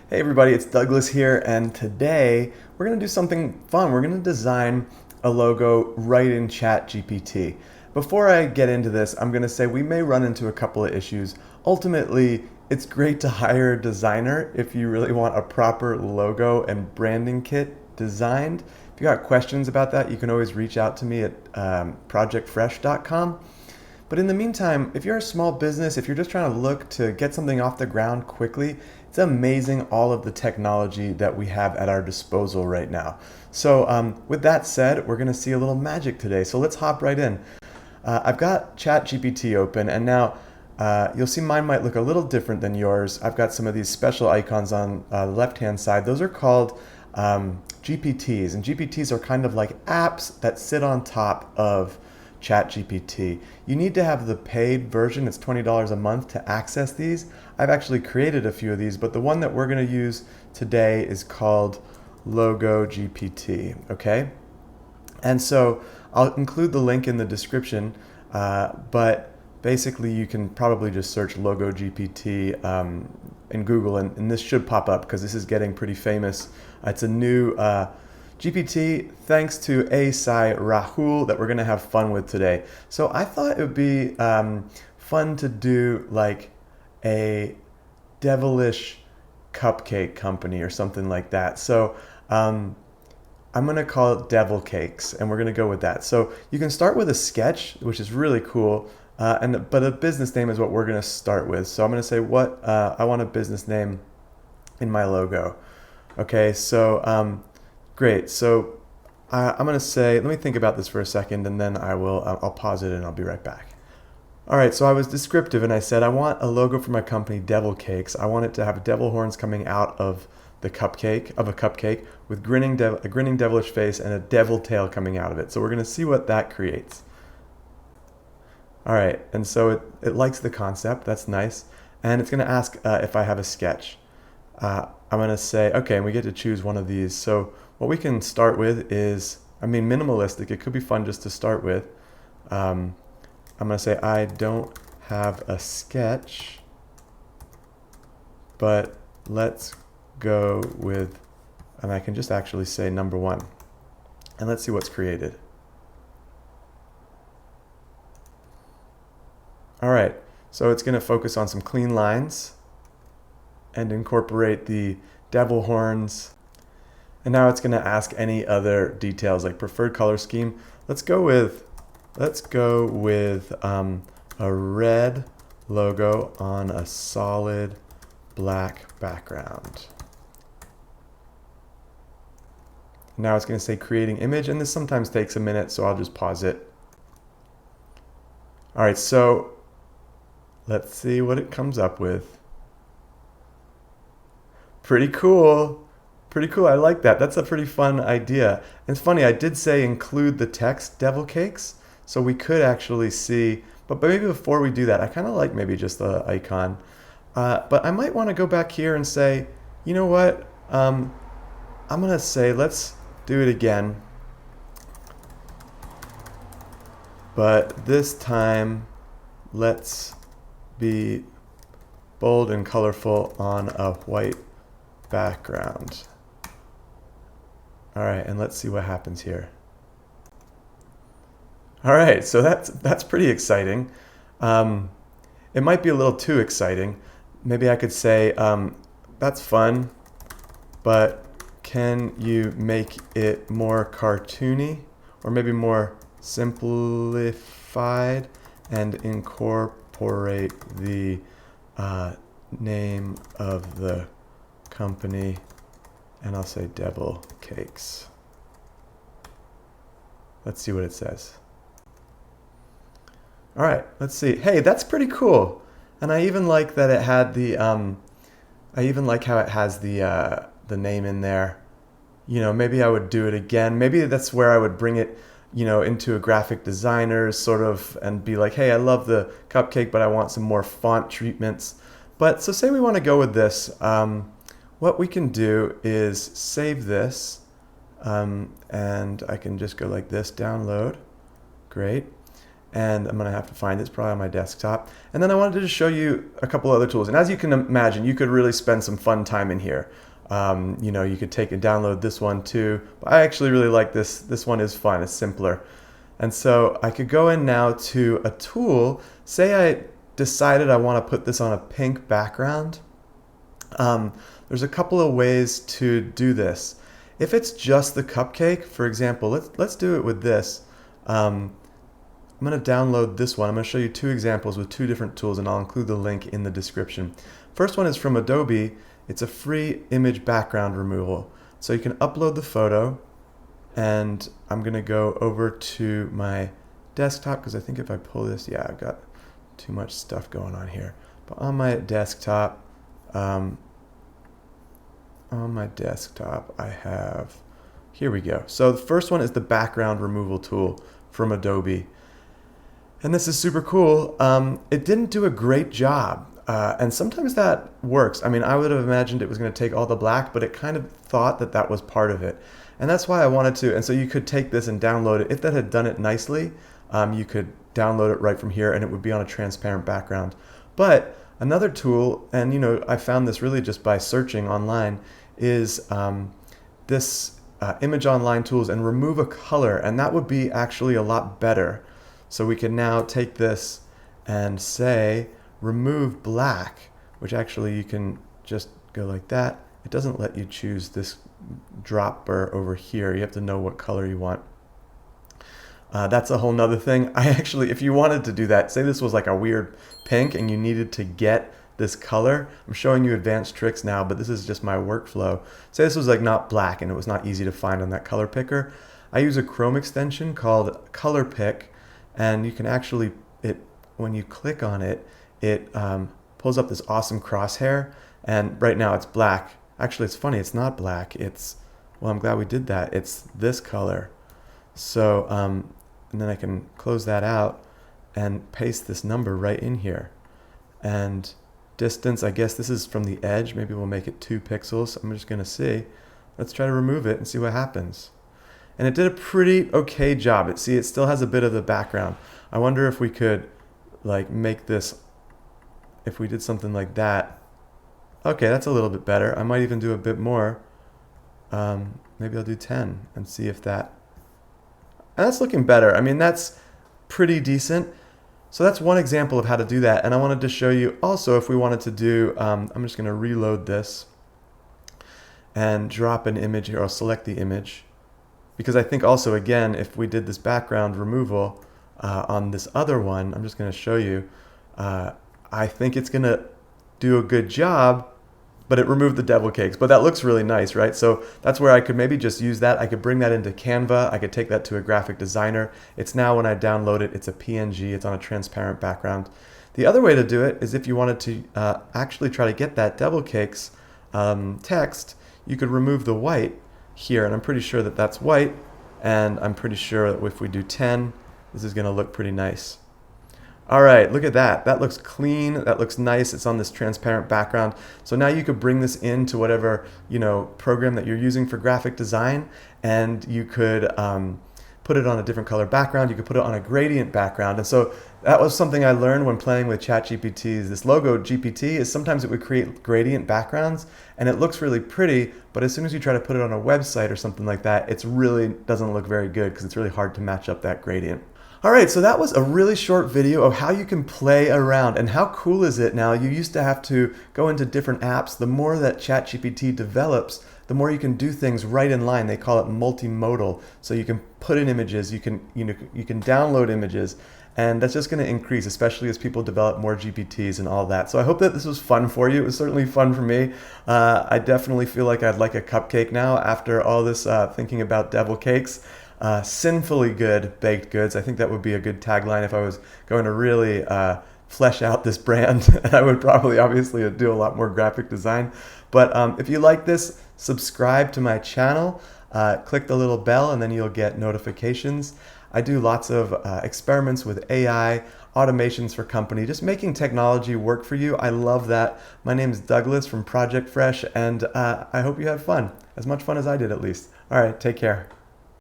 Hey everybody, it's Douglas here, and today we're going to do something fun. We're going to design a logo right in ChatGPT. Before I get into this, I'm going to say we may run into a couple of issues. Ultimately, it's great to hire a designer if you really want a proper logo and branding kit designed. If you got questions about that, you can always reach out to me at projectfresh.com. But in the meantime, if you're a small business, if you're just trying to look to get something off the ground quickly, it's amazing all of the technology that we have at our disposal right now. So with that said, we're going to see a little magic today. So let's hop right in. I've got ChatGPT open, and now you'll see mine might look a little different than yours. I've got some of these special icons on the left-hand side. Those are called GPTs, and GPTs are kind of like apps that sit on top of ChatGPT. You need to have the paid version. It's $20 a month to access these. I've actually created a few of these, but the one that we're going to use today is called LogoGPT, okay? And so I'll include the link in the description, but basically you can probably just search LogoGPT in Google, and this should pop up because this is getting pretty famous. It's a new GPT, thanks to Asai Rahul, that we're going to have fun with today. So I thought it would be fun to do like a devilish cupcake company or something like that. So I'm going to call it Devil Cakes, and we're going to go with that. So you can start with a sketch, which is really cool, but a business name is what we're going to start with. So I'm going to say I want a business name in my logo. Okay, so great. So I'm going to say, let me think about this for a second, and then I'll pause it and I'll be right back. All right, so I was descriptive and I said I want a logo for my company, Devil Cakes. I want it to have devil horns coming out of a cupcake with a grinning devilish face and a devil tail coming out of it. So we're going to see what that creates. All right, and so it likes the concept. That's nice. And it's going to ask if I have a sketch. I'm going to say, okay, and we get to choose one of these. So what we can start with is, minimalistic. It could be fun just to start with. I'm going to say, I don't have a sketch, but let's go with, and I can just actually say number one. And let's see what's created. All right, so it's going to focus on some clean lines and incorporate the devil horns. And now it's going to ask any other details like preferred color scheme. Let's go with a red logo on a solid black background. Now it's going to say creating image, and this sometimes takes a minute, so I'll just pause it. All right, so let's see what it comes up with. Pretty cool. Pretty cool. I like that. That's a pretty fun idea. And it's funny, I did say include the text Devil Cakes, so we could actually see, but maybe before we do that, I kind of like maybe just the icon. But I might want to go back here and say, you know what? I'm going to say, let's do it again. But this time, let's be bold and colorful on a white background. All right, and let's see what happens here. All right, so that's pretty exciting. It might be a little too exciting. Maybe I could say, that's fun, but can you make it more cartoony or maybe more simplified and incorporate the name of the company, and I'll say Devil Cakes. Let's see what it says. All right, let's see. Hey, that's pretty cool. And I even like that it had the I even like how it has the name in there. You know, maybe I would do it again. Maybe that's where I would bring it, into a graphic designer sort of and be like, hey, I love the cupcake, but I want some more font treatments. But so say we want to go with this. What we can do is save this, and I can just go like this, download. Great. and I'm going to have to find it. It's probably on my desktop. And then I wanted to just show you a couple other tools. And as you can imagine, you could really spend some fun time in here. You could take and download this one too. But I actually really like this. This one is fun. It's simpler. And so I could go in now to a tool. Say I decided I want to put this on a pink background. There's a couple of ways to do this. If it's just the cupcake, for example, let's do it with this. I'm going to download this one. I'm going to show you two examples with two different tools, and I'll include the link in the description. First one is from Adobe. It's a free image background removal. So you can upload the photo, and I'm going to go over to my desktop because I think if I pull this, yeah, I've got too much stuff going on here. But on my desktop, I have, here we go. So the first one is the background removal tool from Adobe. And this is super cool. It didn't do a great job. And sometimes that works. I mean, I would have imagined it was going to take all the black, but it kind of thought that that was part of it. And that's why I wanted to. And so you could take this and download it. If that had done it nicely, you could download it right from here and it would be on a transparent background. But another tool, and I found this really just by searching online, is this image online tools and remove a color. And that would be actually a lot better. So we can now take this and say, remove black, which actually you can just go like that. It doesn't let you choose this dropper over here. You have to know what color you want. That's a whole nother thing. If you wanted to do that, say this was like a weird pink and you needed to get this color. I'm showing you advanced tricks now, but this is just my workflow. Say this was like not black and it was not easy to find on that color picker. I use a Chrome extension called Color Pick, and you can actually, when you click on it, it pulls up this awesome crosshair, and right now it's black. Actually, it's funny, it's not black. Well, I'm glad we did that. It's this color. So, and then I can close that out and paste this number right in here. And distance, I guess this is from the edge. Maybe we'll make it 2 pixels. I'm just going to see. Let's try to remove it and see what happens. And it did a pretty okay job. It still has a bit of the background. I wonder if we could like make this, if we did something like that. Okay, that's a little bit better. I might even do a bit more. Maybe I'll do 10 and see if that, and that's looking better. I mean, that's pretty decent. So that's one example of how to do that. And I wanted to show you also if we wanted to do, I'm just going to reload this and drop an image here. I'll select the image. Because I think also, again, if we did this background removal on this other one, I'm just going to show you, I think it's going to do a good job, but it removed the devil cakes. But that looks really nice, right? So that's where I could maybe just use that. I could bring that into Canva. I could take that to a graphic designer. It's now, when I download it, it's a PNG. It's on a transparent background. The other way to do it is if you wanted to actually try to get that devil cakes text, you could remove the white here, and I'm pretty sure that that's white, and I'm pretty sure that if we do 10, this is going to look pretty nice. All right, look at that. That looks clean. That looks nice. It's on this transparent background. So now you could bring this into whatever program that you're using for graphic design, and you could put it on a different color background. You could put it on a gradient background. And so that was something I learned when playing with ChatGPT. This LogoGPT is sometimes it would create gradient backgrounds, and it looks really pretty, but as soon as you try to put it on a website or something like that, it really doesn't look very good because it's really hard to match up that gradient. All right, so that was a really short video of how you can play around. And how cool is it now? You used to have to go into different apps. The more that ChatGPT develops, the more you can do things right in line. They call it multimodal. So you can put in images, you can download images, and that's just going to increase, especially as people develop more GPTs and all that. So I hope that this was fun for you. It was certainly fun for me. I definitely feel like I'd like a cupcake now after all this thinking about devil cakes. Sinfully good baked goods. I think that would be a good tagline if I was going to really flesh out this brand. I would probably obviously do a lot more graphic design. But if you like this, subscribe to my channel, click the little bell, and then you'll get notifications. I do lots of experiments with AI, automations for company, just making technology work for you. I love that. My name is Douglas from Project Fresh, and I hope you have fun, as much fun as I did at least. All right, take care.